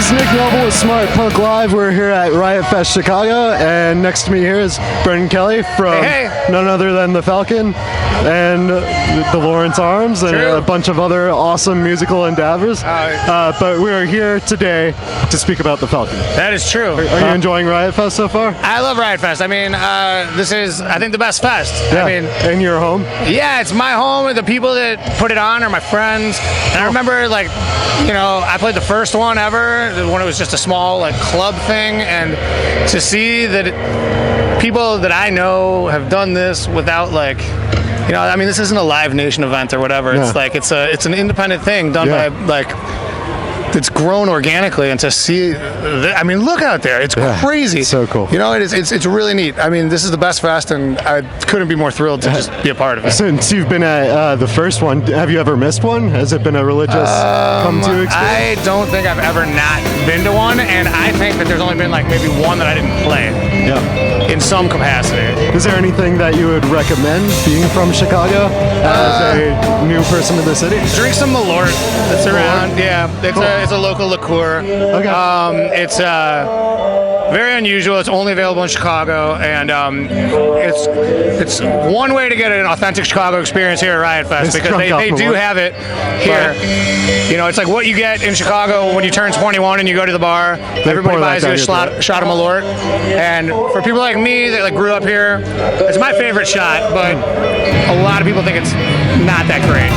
is Nick Noble with Smartpunk Live. We're here at Riot Fest Chicago, and next to me here is Brendan Kelly from none other than the Falcon and the Lawrence Arms and a bunch of other awesome musical endeavors. But we are here today to speak about the Falcon. That is true. Are you enjoying Riot Fest so far? I love Riot Fest. I mean, this is, I think, the best fest. Yeah. I mean, in your home? Yeah, it's my home. The people that put it on are my friends. And I remember, like, you know, I played the first one ever when it was just a small, like, club thing. And to see that people that I know have done this without, like, you know, I mean, this isn't a Live Nation event or whatever. Yeah. It's like it's an independent thing done by, like, it's grown organically, and to see, I mean, look out there, it's crazy. So cool. You know, it's really neat. I mean, this is the best fest, and I couldn't be more thrilled to just be a part of it. Since you've been at the first one, have you ever missed one? Has it been a religious come-to experience? I don't think I've ever not been to one, and I think that there's only been like maybe one that I didn't play. Yeah. In some capacity. Is there anything that you would recommend being from Chicago as a new person to the city? Drink some Malort that's around. Yeah, it's a local liqueur. Okay. It's very unusual. It's only available in Chicago, and it's one way to get an authentic Chicago experience here at Riot Fest, because they do have it here. Right. You know, it's like what you get in Chicago when you turn 21 and you go to the bar. Everybody buys you a shot of Malort, and for people like me that like grew up here, it's my favorite shot, but a lot of people think it's not that great.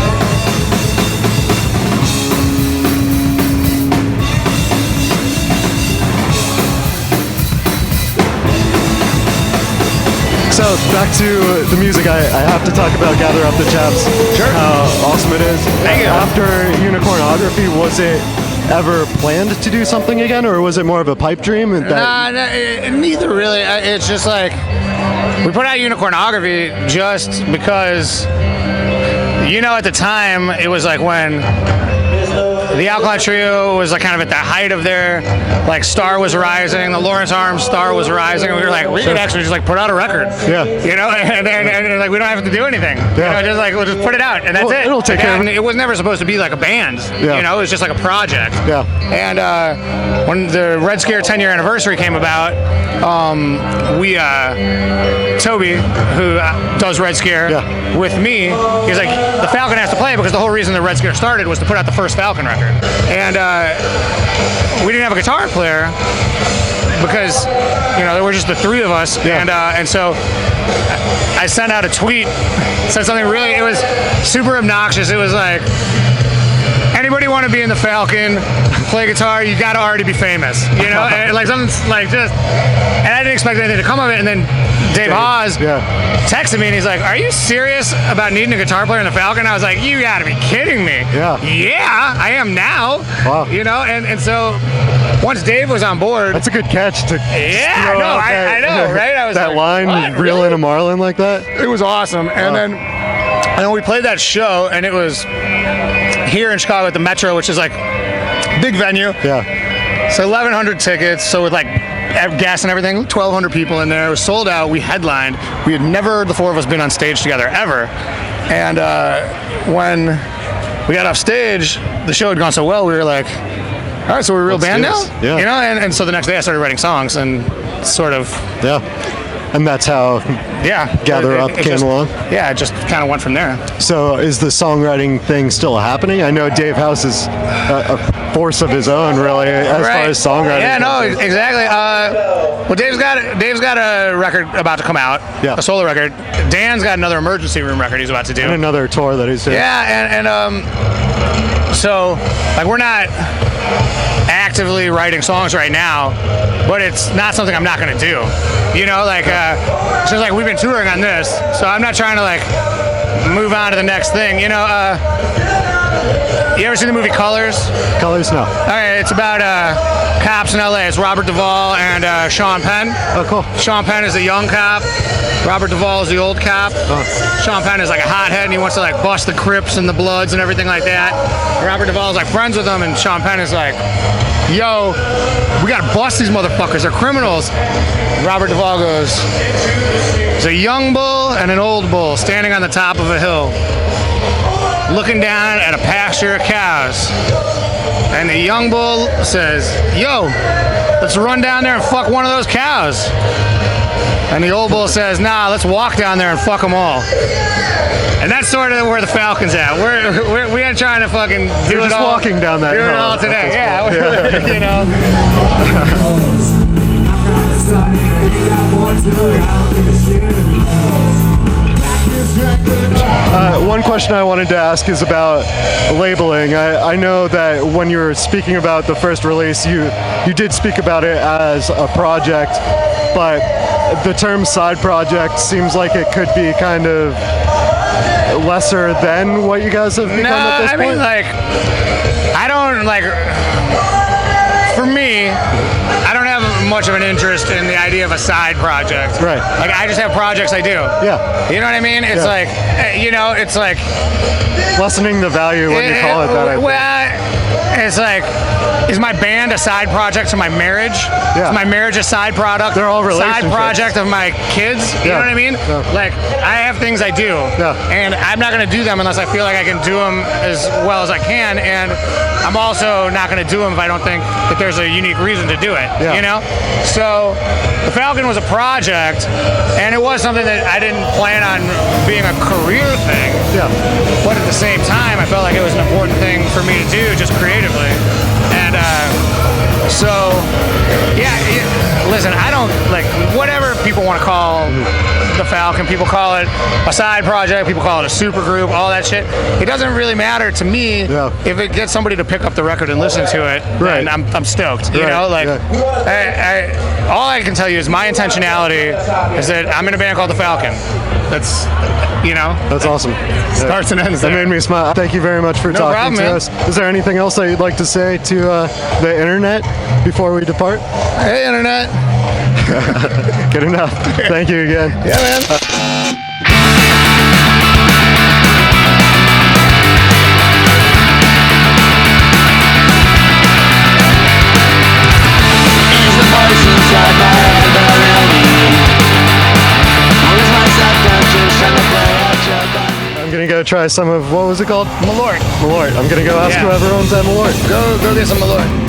So back to the music, I have to talk about Gather Up the Chaps. Sure. How awesome it is. Thank you. After Unicornography, was it ever planned to do something again, or was it more of a pipe dream? Neither really. It's just like, we put out Unicornography just because, you know, at the time, it was like when the Alkaline Trio was like kind of at the height of their, like, star was rising, the Lawrence Arms star was rising, and we were like, we could actually just like put out a record. Yeah. You know, and like we don't have to do anything. Yeah. You know, just like we'll just put it out, and that's it. It'll take care of it. It was never supposed to be like a band. Yeah. You know, it was just like a project. Yeah. And when the Red Scare 10-year anniversary came about, Toby, who does Red Scare with me, he's like, the Falcon has to play, because the whole reason the Red Scare started was to put out the first Falcon record. And we didn't have a guitar player because, you know, there were just the three of us. And so I sent out a tweet, said something really, it was super obnoxious. It was like, anybody want to be in the Falcon, play guitar, you got to already be famous, you know? And like something like just, and I didn't expect anything to come of it. And then Dave Hawes texted me, and he's like, are you serious about needing a guitar player in the Falcon? I was like, you got to be kidding me. Yeah, I am now. Wow. You know, and so once Dave was on board. That's a good catch to I know, right? I was that like, line, reel in a Marlin like that. It was awesome. And then we played that show, and it was here in Chicago at the Metro, which is like big venue. Yeah. So 1,100 tickets. So with like gas and everything, 1,200 people in there. It was sold out. We headlined. We had never, the four of us, been on stage together ever. And when we got off stage, the show had gone so well. We were like, all right, so we're a real band now. Yeah. You know. And so the next day I started writing songs, and sort of. Yeah. And that's how Gather Up came along? Yeah, it just kind of went from there. So is the songwriting thing still happening? I know Dave House is a force of his own, really, as far as songwriting. Yeah, no, exactly. Well, Dave's got a record about to come out, a solo record. Dan's got another Emergency Room record he's about to do. And another tour that he's doing. Yeah, and so, like, we're not actively writing songs right now, but it's not something I'm not going to do. You know, like, it's just like we've been touring on this, so I'm not trying to, like, move on to the next thing. You know, you ever seen the movie Colors? Colors, no. All right, it's about cops in L.A. It's Robert Duvall and Sean Penn. Oh, cool. Sean Penn is a young cop. Robert Duvall is the old cop. Sean Penn is like a hothead, and he wants to like bust the Crips and the Bloods and everything like that. Robert Duvall is like friends with them, and Sean Penn is like, yo, we gotta bust these motherfuckers, they're criminals. Robert Duvall goes, there's a young bull and an old bull standing on the top of a hill. looking down at a pasture of cows. And the young bull says, "Yo, let's run down there and fuck one of those cows." And the old bull says, "Nah, let's walk down there and fuck them all." And that's sort of where the Falcon's at. We ain't trying to fucking do it all. Walking down that do hill it all today. Yeah. You know. One question I wanted to ask is about labeling. I know that when you were speaking about the first release, you did speak about it as a project, but the term side project seems like it could be kind of lesser than what you guys have become at this point. I mean, like, I don't, like, for me, I don't have much of an interest in the idea of a side project. Right. Like, I just have projects I do. Yeah. You know what I mean? It's like, you know, it's like... lessening the value when you call it that, I think. Well, it's like, is my band a side project to my marriage? Yeah. Is my marriage a side product? They're all relationships. Side project of my kids? You know what I mean? Yeah. Like, I have things I do. Yeah. And I'm not going to do them unless I feel like I can do them as well as I can. And I'm also not going to do them if I don't think that there's a unique reason to do it. Yeah. You know? So, the Falcon was a project, and it was something that I didn't plan on being a career thing. Yeah. But at the same time, I felt like it was an important thing for me to do, just creatively. And so, yeah, listen, I don't, like, whatever people want to call the Falcon, people call it a side project, people call it a super group, all that shit. It doesn't really matter to me if it gets somebody to pick up the record and listen to it, right. and I'm stoked, you know? Like, all I can tell you is my intentionality is that I'm in a band called the Falcon. That's, you know. That's awesome. Starts and ends there. That made me smile. Thank you very much for talking to us. Is there anything else that you'd like to say to the internet before we depart? Hey, internet. Good enough. Thank you again. Yeah, man. I'm gonna go try some of, what was it called? Malort. Malort. I'm gonna go ask whoever owns that Malort. Go get some Malort.